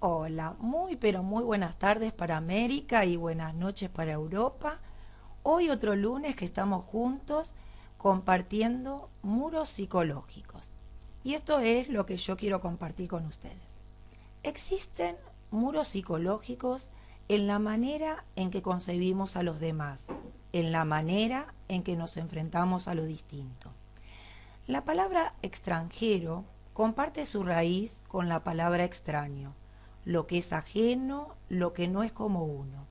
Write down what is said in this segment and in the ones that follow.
Hola, muy pero muy buenas tardes para América y buenas noches para Europa. Hoy otro lunes que estamos juntos compartiendo muros psicológicos. Y esto es lo que yo quiero compartir con ustedes. Existen muros psicológicos en la manera en que concebimos a los demás, en la manera en que nos enfrentamos a lo distinto. La palabra extranjero comparte su raíz con la palabra extraño, lo que es ajeno, lo que no es como uno.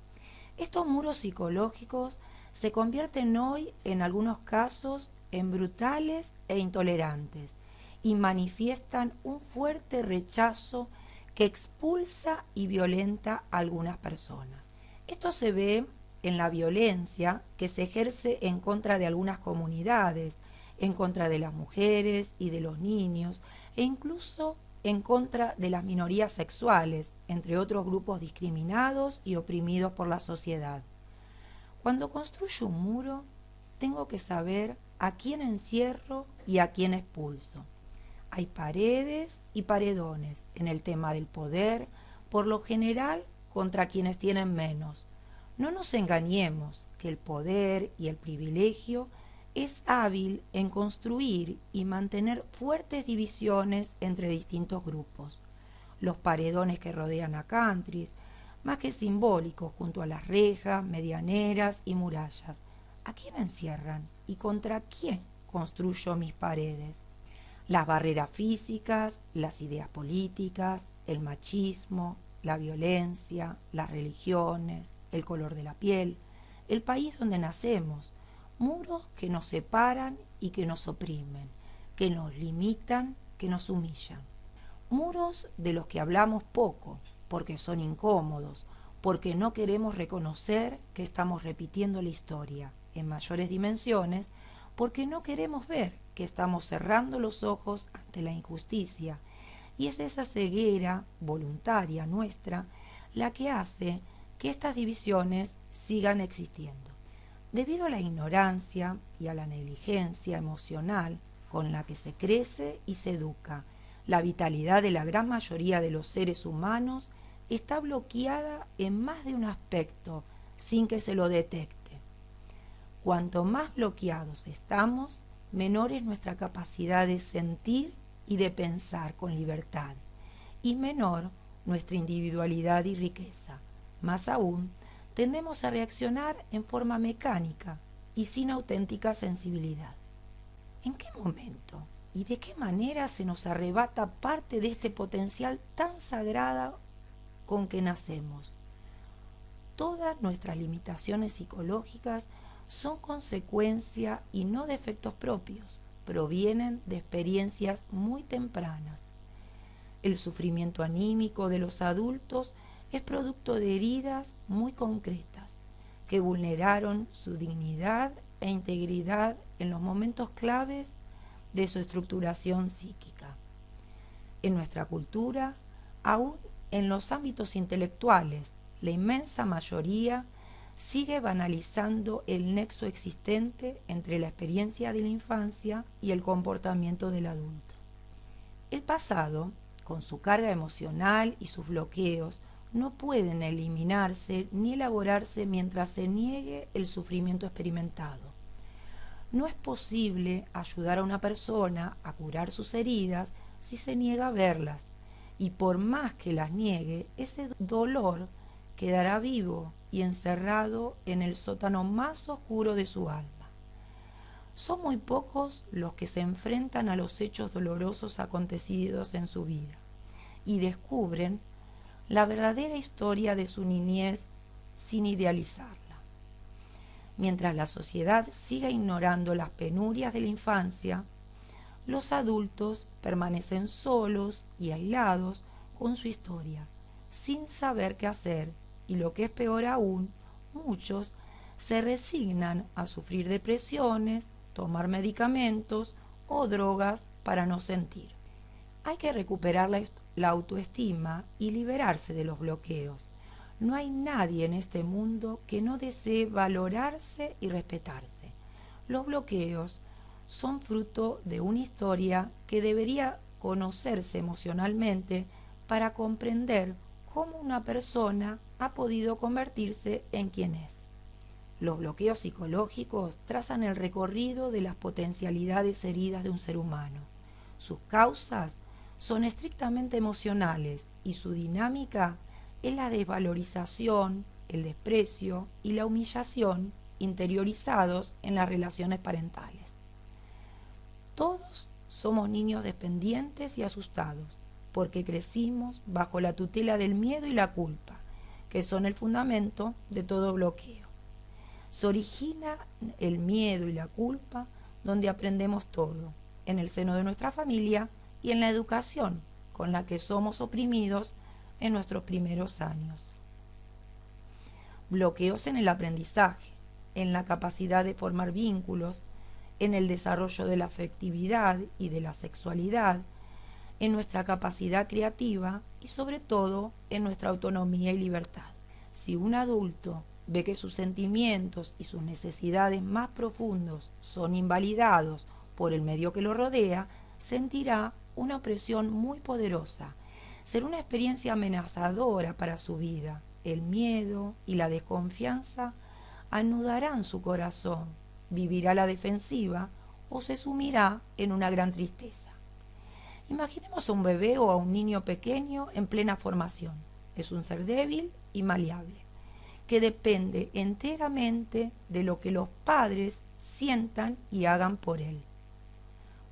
Estos muros psicológicos se convierten hoy, en algunos casos, en brutales e intolerantes y manifiestan un fuerte rechazo que expulsa y violenta a algunas personas. Esto se ve en la violencia que se ejerce en contra de algunas comunidades, en contra de las mujeres y de los niños, e incluso en contra de las minorías sexuales, entre otros grupos discriminados y oprimidos por la sociedad. Cuando construyo un muro, tengo que saber a quién encierro y a quién expulso. Hay paredes y paredones en el tema del poder, por lo general contra quienes tienen menos. No nos engañemos que el poder y el privilegio es hábil en construir y mantener fuertes divisiones entre distintos grupos. Los paredones que rodean a countries, más que simbólicos, junto a las rejas, medianeras y murallas. ¿A quién encierran y contra quién construyo mis paredes? Las barreras físicas, las ideas políticas, el machismo, la violencia, las religiones, el color de la piel, el país donde nacemos, muros que nos separan y que nos oprimen, que nos limitan, que nos humillan. Muros de los que hablamos poco, porque son incómodos, porque no queremos reconocer que estamos repitiendo la historia en mayores dimensiones, porque no queremos ver que estamos cerrando los ojos ante la injusticia. Y es esa ceguera voluntaria nuestra la que hace que estas divisiones sigan existiendo. Debido a la ignorancia y a la negligencia emocional con la que se crece y se educa, la vitalidad de la gran mayoría de los seres humanos está bloqueada en más de un aspecto sin que se lo detecte. Cuanto más bloqueados estamos, menor es nuestra capacidad de sentir y de pensar con libertad, y menor nuestra individualidad y riqueza. Más aún, tendemos a reaccionar en forma mecánica y sin auténtica sensibilidad. ¿En qué momento y de qué manera se nos arrebata parte de este potencial tan sagrado con que nacemos? Todas nuestras limitaciones psicológicas son consecuencia y no defectos propios, provienen de experiencias muy tempranas. El sufrimiento anímico de los adultos es producto de heridas muy concretas que vulneraron su dignidad e integridad en los momentos claves de su estructuración psíquica. En nuestra cultura, aún en los ámbitos intelectuales, la inmensa mayoría sigue banalizando el nexo existente entre la experiencia de la infancia y el comportamiento del adulto. El pasado, con su carga emocional y sus bloqueos, no pueden eliminarse ni elaborarse mientras se niegue el sufrimiento experimentado. No es posible ayudar a una persona a curar sus heridas si se niega a verlas, y por más que las niegue, ese dolor quedará vivo y encerrado en el sótano más oscuro de su alma. Son muy pocos los que se enfrentan a los hechos dolorosos acontecidos en su vida y descubren la verdadera historia de su niñez sin idealizarla. Mientras la sociedad siga ignorando las penurias de la infancia, los adultos permanecen solos y aislados con su historia, sin saber qué hacer, y lo que es peor aún, muchos se resignan a sufrir depresiones, tomar medicamentos o drogas para no sentir. Hay que recuperar la autoestima y liberarse de los bloqueos. No hay nadie en este mundo que no desee valorarse y respetarse. Los bloqueos son fruto de una historia que debería conocerse emocionalmente para comprender cómo una persona ha podido convertirse en quien es. Los bloqueos psicológicos trazan el recorrido de las potencialidades heridas de un ser humano. Sus causas son estrictamente emocionales y su dinámica es la desvalorización, el desprecio y la humillación interiorizados en las relaciones parentales. Todos somos niños dependientes y asustados porque crecimos bajo la tutela del miedo y la culpa, que son el fundamento de todo bloqueo. Se origina el miedo y la culpa donde aprendemos todo, en el seno de nuestra familia y en la educación con la que somos oprimidos en nuestros primeros años. Bloqueos en el aprendizaje, en la capacidad de formar vínculos, en el desarrollo de la afectividad y de la sexualidad, en nuestra capacidad creativa y sobre todo en nuestra autonomía y libertad. Si un adulto ve que sus sentimientos y sus necesidades más profundos son invalidados por el medio que lo rodea, sentirá una opresión muy poderosa. Será una experiencia amenazadora para su vida. El miedo y la desconfianza anudarán su corazón, vivirá a la defensiva o se sumirá en una gran tristeza. Imaginemos a un bebé o a un niño pequeño en plena formación. Es un ser débil y maleable, que depende enteramente de lo que los padres sientan y hagan por él.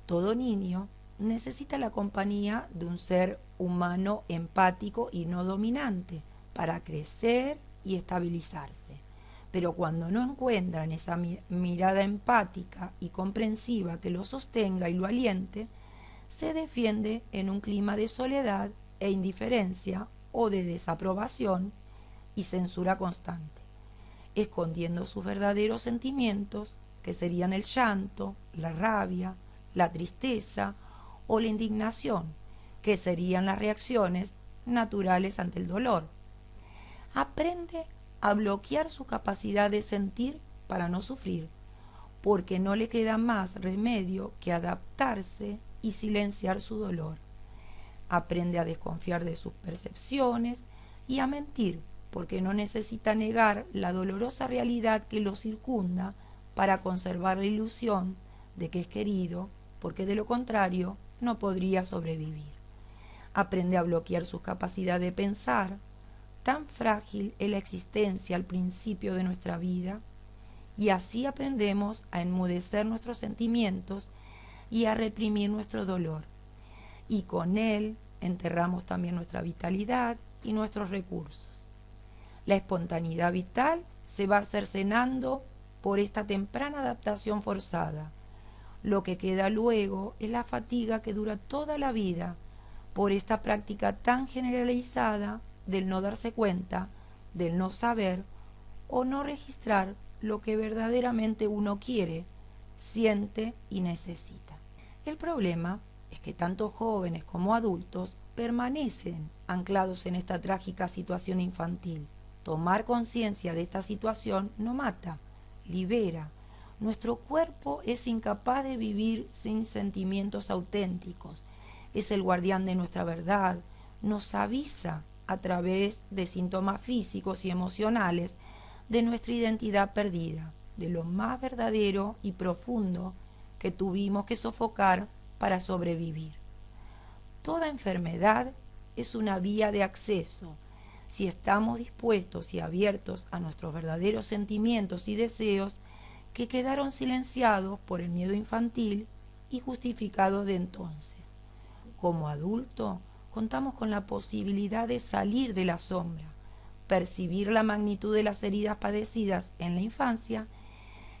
Todo niño necesita la compañía de un ser humano empático y no dominante para crecer y estabilizarse. Pero cuando no encuentran esa mirada empática y comprensiva que lo sostenga y lo aliente, se defiende en un clima de soledad e indiferencia o de desaprobación y censura constante, escondiendo sus verdaderos sentimientos, que serían el llanto, la rabia, la tristeza o la indignación, que serían las reacciones naturales ante el dolor. Aprende a bloquear su capacidad de sentir para no sufrir, porque no le queda más remedio que adaptarse y silenciar su dolor. Aprende a desconfiar de sus percepciones y a mentir, porque no necesita negar la dolorosa realidad que lo circunda para conservar la ilusión de que es querido, porque de lo contrario no podría sobrevivir. Aprende a bloquear su capacidad de pensar, tan frágil es la existencia al principio de nuestra vida, y así aprendemos a enmudecer nuestros sentimientos y a reprimir nuestro dolor, y con él enterramos también nuestra vitalidad y nuestros recursos. La espontaneidad vital se va cercenando por esta temprana adaptación forzada. Lo que queda luego es la fatiga que dura toda la vida por esta práctica tan generalizada del no darse cuenta, del no saber o no registrar lo que verdaderamente uno quiere, siente y necesita. El problema es que tanto jóvenes como adultos permanecen anclados en esta trágica situación infantil. Tomar conciencia de esta situación no mata, libera. Nuestro cuerpo es incapaz de vivir sin sentimientos auténticos. Es el guardián de nuestra verdad. Nos avisa a través de síntomas físicos y emocionales de nuestra identidad perdida, de lo más verdadero y profundo que tuvimos que sofocar para sobrevivir. Toda enfermedad es una vía de acceso. Si estamos dispuestos y abiertos a nuestros verdaderos sentimientos y deseos que quedaron silenciados por el miedo infantil y justificados de entonces. Como adulto, contamos con la posibilidad de salir de la sombra, percibir la magnitud de las heridas padecidas en la infancia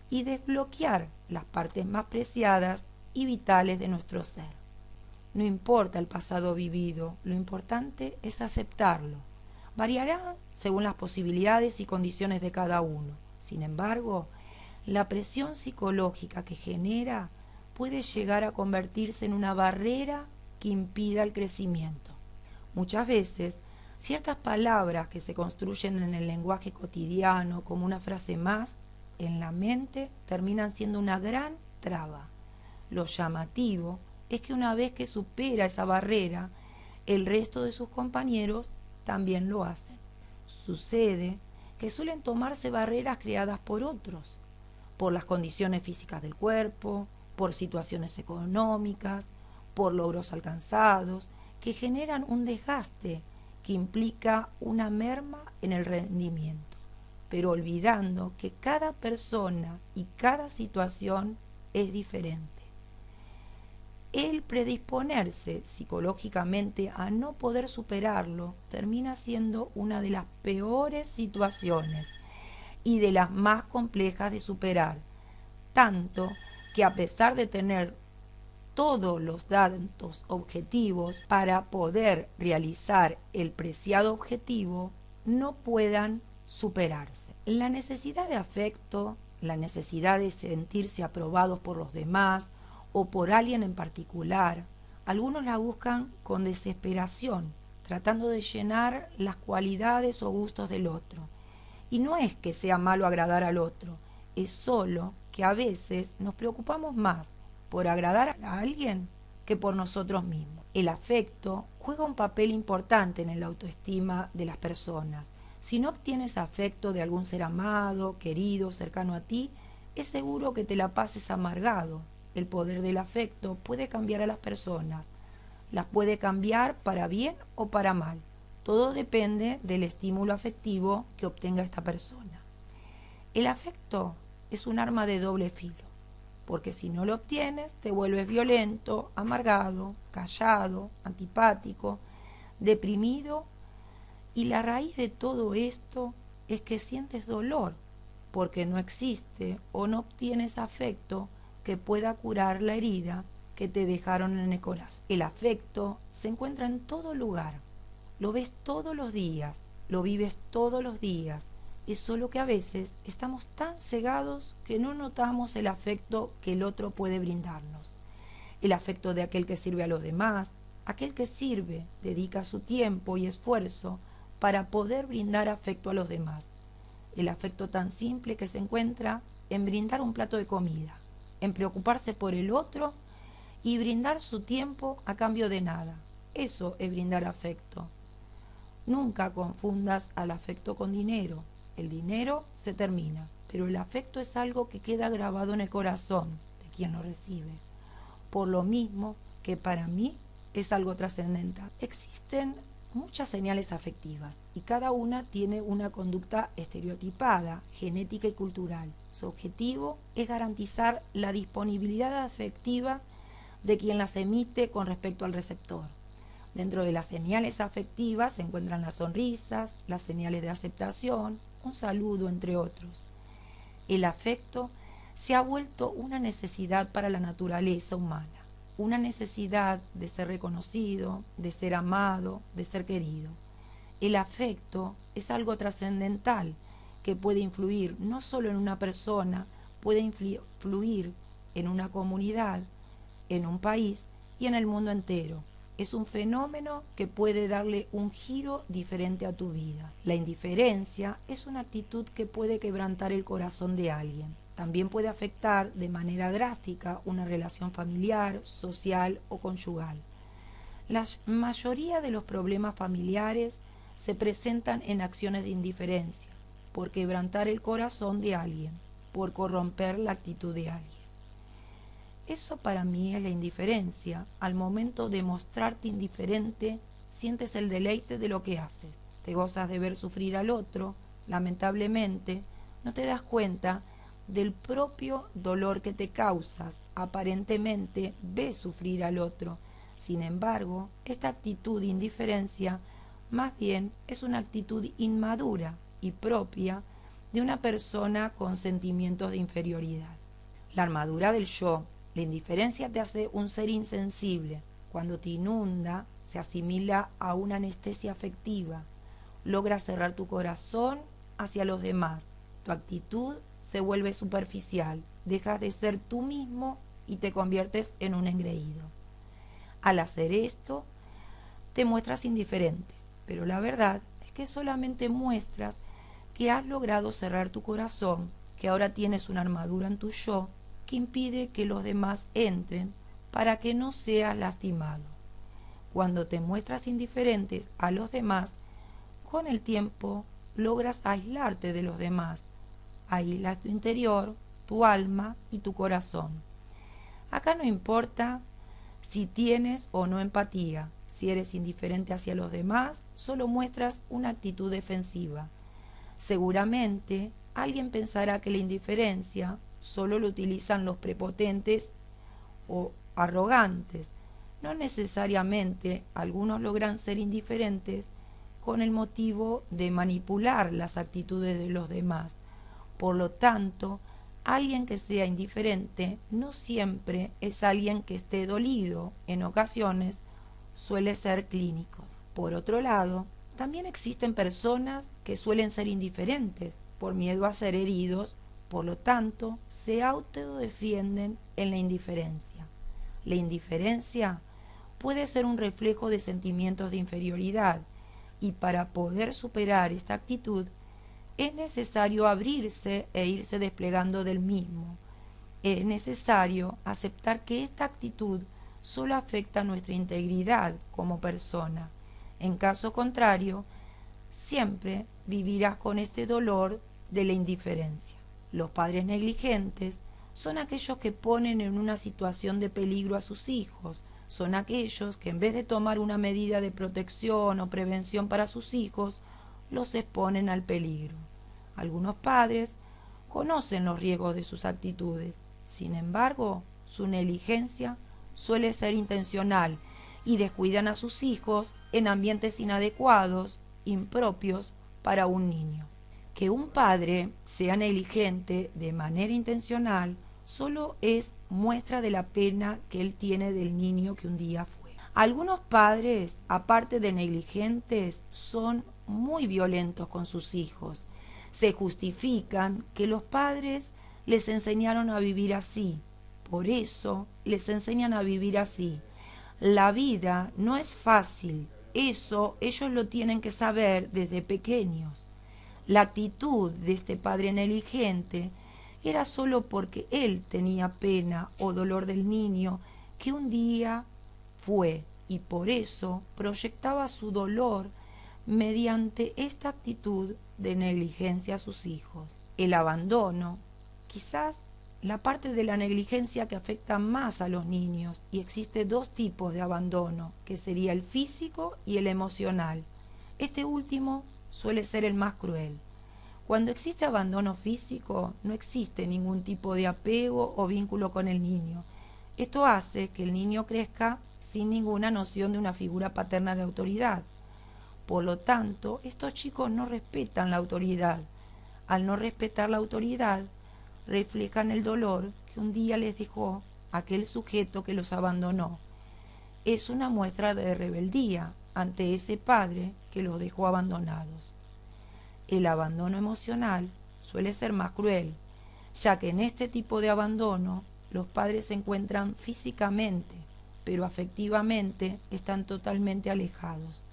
y desbloquear las partes más preciadas y vitales de nuestro ser. No importa el pasado vivido, lo importante es aceptarlo. Variará según las posibilidades y condiciones de cada uno. Sin embargo, la presión psicológica que genera puede llegar a convertirse en una barrera que impida el crecimiento. Muchas veces, ciertas palabras que se construyen en el lenguaje cotidiano como una frase más, en la mente terminan siendo una gran traba. Lo llamativo es que una vez que supera esa barrera, el resto de sus compañeros también lo hacen. Sucede que suelen tomarse barreras creadas por otros, por las condiciones físicas del cuerpo, por situaciones económicas, por logros alcanzados, que generan un desgaste que implica una merma en el rendimiento, pero olvidando que cada persona y cada situación es diferente. El predisponerse psicológicamente a no poder superarlo termina siendo una de las peores situaciones y de las más complejas de superar, tanto que a pesar de tener todos los datos objetivos para poder realizar el preciado objetivo, no puedan superarse. La necesidad de afecto, la necesidad de sentirse aprobados por los demás o por alguien en particular, algunos la buscan con desesperación, tratando de llenar las cualidades o gustos del otro. Y no es que sea malo agradar al otro, es solo que a veces nos preocupamos más por agradar a alguien que por nosotros mismos. El afecto juega un papel importante en la autoestima de las personas. Si no obtienes afecto de algún ser amado, querido, cercano a ti, es seguro que te la pases amargado. El poder del afecto puede cambiar a las personas. Las puede cambiar para bien o para mal. Todo depende del estímulo afectivo que obtenga esta persona. El afecto es un arma de doble filo, porque si no lo obtienes te vuelves violento, amargado, callado, antipático, deprimido, y la raíz de todo esto es que sientes dolor, porque no existe o no obtienes afecto que pueda curar la herida que te dejaron en el corazón. El afecto se encuentra en todo lugar, lo ves todos los días, lo vives todos los días. Es solo que a veces estamos tan cegados que no notamos el afecto que el otro puede brindarnos. El afecto de aquel que sirve a los demás, aquel que sirve, dedica su tiempo y esfuerzo para poder brindar afecto a los demás. El afecto tan simple que se encuentra en brindar un plato de comida, en preocuparse por el otro y brindar su tiempo a cambio de nada. Eso es brindar afecto. Nunca confundas al afecto con dinero. El dinero se termina, pero el afecto es algo que queda grabado en el corazón de quien lo recibe. Por lo mismo que para mí es algo trascendental. Existen muchas señales afectivas y cada una tiene una conducta estereotipada, genética y cultural. Su objetivo es garantizar la disponibilidad afectiva de quien las emite con respecto al receptor. Dentro de las señales afectivas se encuentran las sonrisas, las señales de aceptación, un saludo, entre otros. El afecto se ha vuelto una necesidad para la naturaleza humana, una necesidad de ser reconocido, de ser amado, de ser querido. El afecto es algo trascendental que puede influir no solo en una persona, puede influir en una comunidad, en un país y en el mundo entero. Es un fenómeno que puede darle un giro diferente a tu vida. La indiferencia es una actitud que puede quebrantar el corazón de alguien. También puede afectar de manera drástica una relación familiar, social o conyugal. La mayoría de los problemas familiares se presentan en acciones de indiferencia, por quebrantar el corazón de alguien, por corromper la actitud de alguien. Eso para mí es la indiferencia. Al momento de mostrarte indiferente, sientes el deleite de lo que haces. Te gozas de ver sufrir al otro. Lamentablemente, no te das cuenta del propio dolor que te causas. Aparentemente ves sufrir al otro. Sin embargo, esta actitud de indiferencia más bien es una actitud inmadura y propia de una persona con sentimientos de inferioridad. La armadura del yo. La indiferencia te hace un ser insensible. Cuando te inunda, se asimila a una anestesia afectiva. Logra cerrar tu corazón hacia los demás. Tu actitud se vuelve superficial. Dejas de ser tú mismo y te conviertes en un engreído. Al hacer esto, te muestras indiferente, pero la verdad es que solamente muestras que has logrado cerrar tu corazón, que ahora tienes una armadura en tu yo que impide que los demás entren para que no seas lastimado. Cuando te muestras indiferente a los demás, Con el tiempo logras aislarte de los demás. Aíslas tu interior, tu alma y tu corazón. Acá no importa si tienes o no empatía. Si eres indiferente hacia los demás, solo muestras una actitud defensiva. Seguramente alguien pensará que la indiferencia solo lo utilizan los prepotentes o arrogantes. No necesariamente algunos logran ser indiferentes con el motivo de manipular las actitudes de los demás. Por lo tanto, alguien que sea indiferente no siempre es alguien que esté dolido. En ocasiones suele ser clínico. Por otro lado, también existen personas que suelen ser indiferentes por miedo a ser heridos, por lo tanto, se autodefienden en la indiferencia. La indiferencia puede ser un reflejo de sentimientos de inferioridad y para poder superar esta actitud es necesario abrirse e irse desplegando del mismo. Es necesario aceptar que esta actitud solo afecta nuestra integridad como persona. En caso contrario, siempre vivirás con este dolor de la indiferencia. Los padres negligentes son aquellos que ponen en una situación de peligro a sus hijos. Son aquellos que en vez de tomar una medida de protección o prevención para sus hijos, los exponen al peligro. Algunos padres conocen los riesgos de sus actitudes. Sin embargo, su negligencia suele ser intencional y descuidan a sus hijos en ambientes inadecuados, impropios para un niño. Que un padre sea negligente de manera intencional solo es muestra de la pena que él tiene del niño que un día fue. Algunos padres, aparte de negligentes, son muy violentos con sus hijos. Se justifican que los padres les enseñaron a vivir así. Por eso les enseñan a vivir así. La vida no es fácil. Eso ellos lo tienen que saber desde pequeños. La actitud de este padre negligente era solo porque él tenía pena o dolor del niño que un día fue y por eso proyectaba su dolor mediante esta actitud de negligencia a sus hijos. El abandono, quizás la parte de la negligencia que afecta más a los niños, y existe dos tipos de abandono, que sería el físico y el emocional. Este último suele ser el más cruel. Cuando existe abandono físico, no existe ningún tipo de apego o vínculo con el niño. Esto hace que el niño crezca sin ninguna noción de una figura paterna de autoridad. Por lo tanto, estos chicos no respetan la autoridad. Al no respetar la autoridad, reflejan el dolor que un día les dejó aquel sujeto que los abandonó. Es una muestra de rebeldía ante ese padre que los dejó abandonados. El abandono emocional suele ser más cruel, ya que en este tipo de abandono los padres se encuentran físicamente, pero afectivamente están totalmente alejados.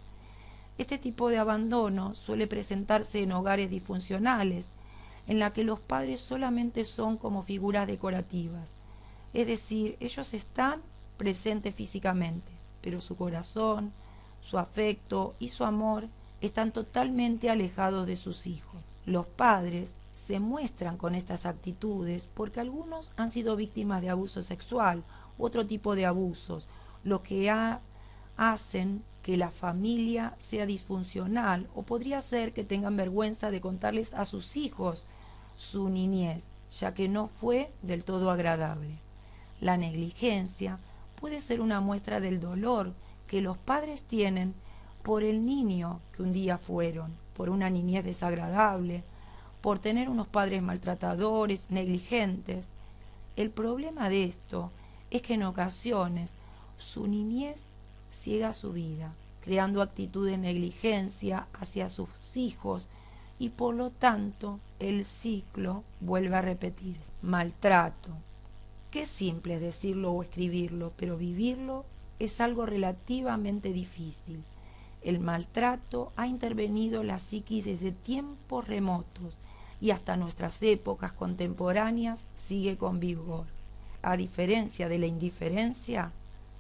Este tipo de abandono suele presentarse en hogares disfuncionales, en la que los padres solamente son como figuras decorativas, es decir, ellos están presentes físicamente, pero su corazón, su afecto y su amor están totalmente alejados de sus hijos. Los padres se muestran con estas actitudes porque algunos han sido víctimas de abuso sexual u otro tipo de abusos, lo que hacen que la familia sea disfuncional, o podría ser que tengan vergüenza de contarles a sus hijos su niñez, ya que no fue del todo agradable. La negligencia puede ser una muestra del dolor que los padres tienen por el niño que un día fueron, por una niñez desagradable, por tener unos padres maltratadores, negligentes. El problema de esto es que en ocasiones su niñez ciega su vida, creando actitud de negligencia hacia sus hijos y por lo tanto el ciclo vuelve a repetirse. Maltrato. Qué simple es decirlo o escribirlo, pero vivirlo es algo relativamente difícil. El maltrato ha intervenido en la psiquis desde tiempos remotos y hasta nuestras épocas contemporáneas sigue con vigor. A diferencia de la indiferencia,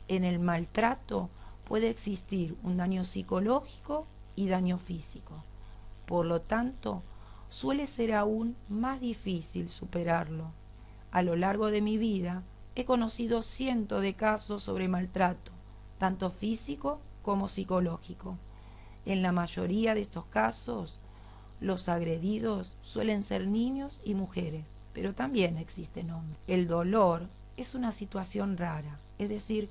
en el maltrato puede existir un daño psicológico y daño físico. Por lo tanto, suele ser aún más difícil superarlo. A lo largo de mi vida he conocido cientos de casos sobre maltrato, tanto físico como psicológico. En la mayoría de estos casos, los agredidos suelen ser niños y mujeres, pero también existen hombres. El dolor es una situación rara, es decir,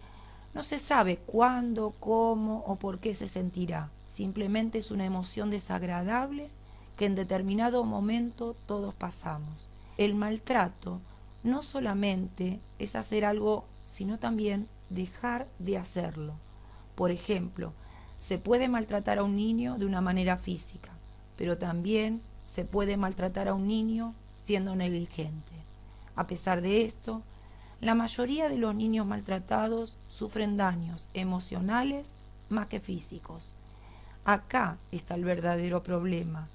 no se sabe cuándo, cómo o por qué se sentirá. Simplemente es una emoción desagradable que en determinado momento todos pasamos. El maltrato no solamente es hacer algo, sino también dejar de hacerlo. Por ejemplo, se puede maltratar a un niño de una manera física, pero también se puede maltratar a un niño siendo negligente. A pesar de esto, la mayoría de los niños maltratados sufren daños emocionales más que físicos. Acá está el verdadero problema.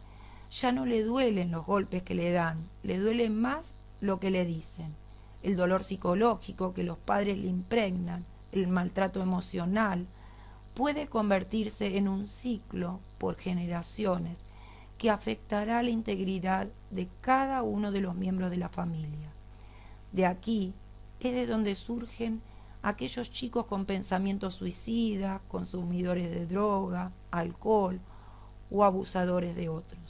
Ya no le duelen los golpes que le dan, le duele más lo que le dicen. El dolor psicológico que los padres le impregnan, el maltrato emocional, puede convertirse en un ciclo por generaciones que afectará la integridad de cada uno de los miembros de la familia. De aquí es de donde surgen aquellos chicos con pensamientos suicidas, consumidores de droga, alcohol o abusadores de otros.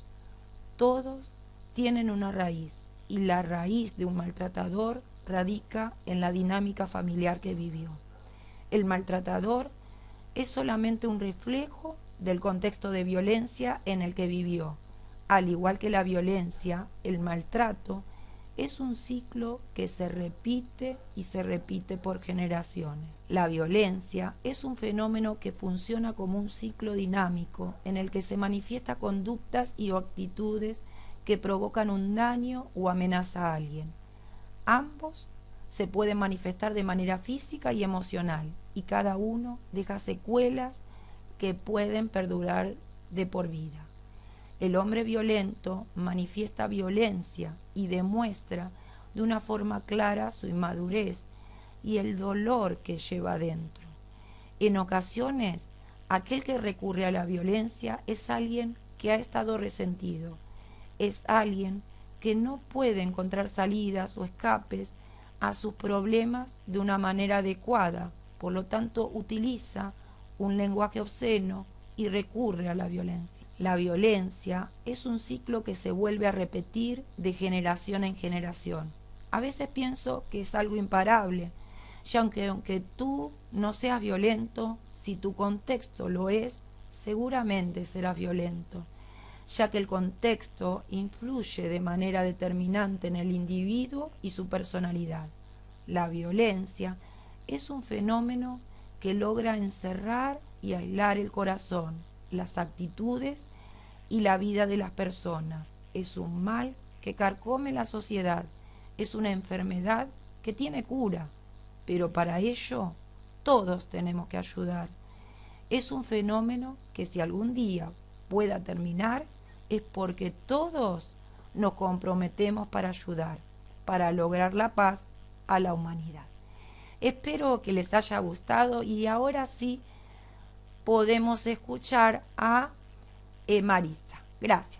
Todos tienen una raíz, y la raíz de un maltratador radica en la dinámica familiar que vivió. El maltratador es solamente un reflejo del contexto de violencia en el que vivió. Al igual que la violencia, el maltrato es un ciclo que se repite y se repite por generaciones. La violencia es un fenómeno que funciona como un ciclo dinámico en el que se manifiesta conductas y actitudes que provocan un daño o amenaza a alguien. Ambos se pueden manifestar de manera física y emocional, y cada uno deja secuelas que pueden perdurar de por vida. El hombre violento manifiesta violencia y demuestra de una forma clara su inmadurez y el dolor que lleva dentro. En ocasiones, aquel que recurre a la violencia es alguien que ha estado resentido, es alguien que no puede encontrar salidas o escapes a sus problemas de una manera adecuada, por lo tanto utiliza un lenguaje obsceno y recurre a la violencia. La violencia es un ciclo que se vuelve a repetir de generación en generación. A veces pienso que es algo imparable, ya aunque tú no seas violento, si tu contexto lo es, seguramente serás violento, ya que el contexto influye de manera determinante en el individuo y su personalidad. La violencia es un fenómeno que logra encerrar y aislar el corazón, las actitudes y la vida de las personas. Es un mal que carcome la sociedad, es una enfermedad que tiene cura, pero para ello todos tenemos que ayudar. Es un fenómeno que si algún día pueda terminar es porque todos nos comprometemos para ayudar, para lograr la paz a la humanidad. Espero que les haya gustado y ahora sí podemos escuchar a Marisa. Gracias.